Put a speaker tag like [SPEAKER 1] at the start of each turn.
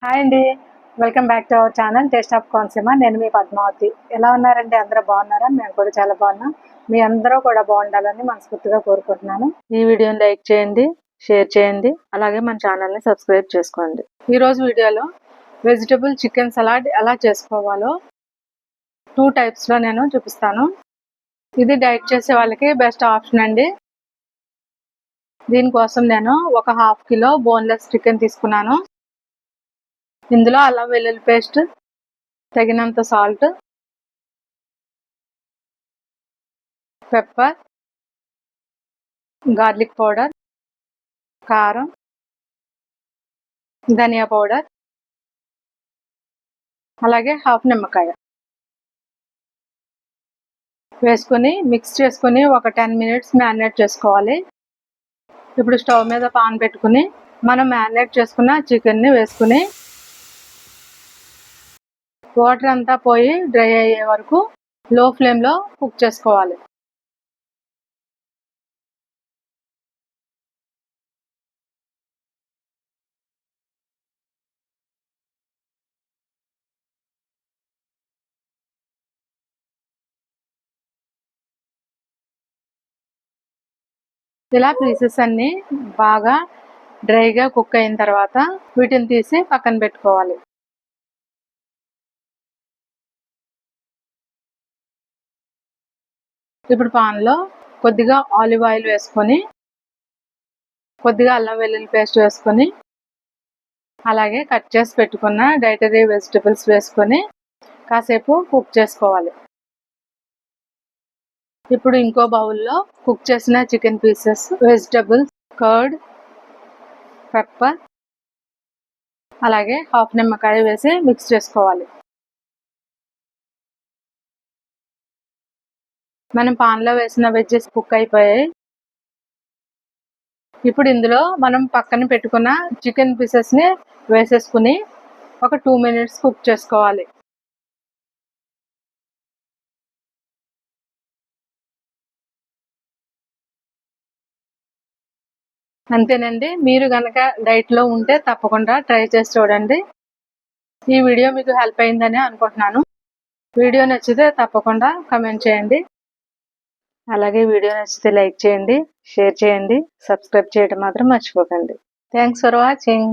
[SPEAKER 1] Hi అండి. Welcome back to our channel taste of Konaseema. నేను మీ పద్మావతి. ఎలా ఉన్నారండి? అందరూ బాగున్నారా? మేము కూడా చాలా బాగున్నాం. మీ అందరూ కూడా బాగుండాలని మనస్ఫూర్తిగా కోరుకుంటున్నాను. ఈ వీడియోని లైక్ చేయండి, షేర్ చేయండి, అలాగే మన ఛానల్ని సబ్స్క్రైబ్ చేసుకోండి. ఈరోజు వీడియోలో వెజిటబుల్ చికెన్ సలాడ్ ఎలా చేసుకోవాలో 2 టైప్స్లో నేను చూపిస్తాను. ఇది డైట్ చేసే వాళ్ళకి బెస్ట్ ఆప్షన్ అండి. దీనికోసం నేను ఒక 1/2 కిలో బోన్లెస్ చికెన్ తీసుకున్నాను. ఇందులో అల్లం వెల్లుల్లి పేస్ట్, తగినంత సాల్ట్, పెప్పర్, గార్లిక్ పౌడర్, కారం, ధనియా పౌడర్, అలాగే 1/2 నిమ్మకాయ వేసుకొని మిక్స్ చేసుకొని ఒక 10 మినిట్స్ మ్యారినేట్ చేసుకోవాలి. ఇప్పుడు స్టవ్ మీద పాన్ పెట్టుకుని మనం మ్యారినేట్ చేసుకున్న చికెన్ని వేసుకుని వాటర్ అంతా పోయి డ్రై అయ్యే వరకు లో ఫ్లేమ్లో కుక్ చేసుకోవాలి. ఇలా పీసెస్ అన్నీ బాగా డ్రైగా కుక్ అయిన తర్వాత వీటిని తీసి పక్కన పెట్టుకోవాలి. ఇప్పుడు పాన్లో కొద్దిగా ఆలివ్ ఆయిల్ వేసుకొని కొద్దిగా అల్లం వెల్లుల్లి పేస్ట్ వేసుకొని అలాగే కట్ చేసి పెట్టుకున్న డైటరీ వెజిటబుల్స్ వేసుకొని కాసేపు కుక్ చేసుకోవాలి. ఇప్పుడు ఇంకో బౌల్లో కుక్ చేసిన chicken pieces, vegetables, curd, pepper, అలాగే 1/2 నిమ్మకాయ వేసి మిక్స్ చేసుకోవాలి. మనం పాన్లో వేసిన వెజ్జెస్ కుక్ అయిపోయాయి. ఇప్పుడు ఇందులో మనం పక్కన పెట్టుకున్న చికెన్ పీసెస్ని వేసేసుకుని ఒక 2 మినిట్స్ కుక్ చేసుకోవాలి. అంతేనండి. మీరు కనుక డైట్లో ఉంటే తప్పకుండా ట్రై చేసి చూడండి. ఈ వీడియో మీకు హెల్ప్ అయిందని అనుకుంటున్నాను. వీడియో నచ్చితే తప్పకుండా కామెంట్ చేయండి. అలాగే వీడియో నచ్చితే లైక్ చేయండి, షేర్ చేయండి, సబ్స్క్రైబ్ చేయడం మాత్రం మర్చిపోకండి. Thanks for watching.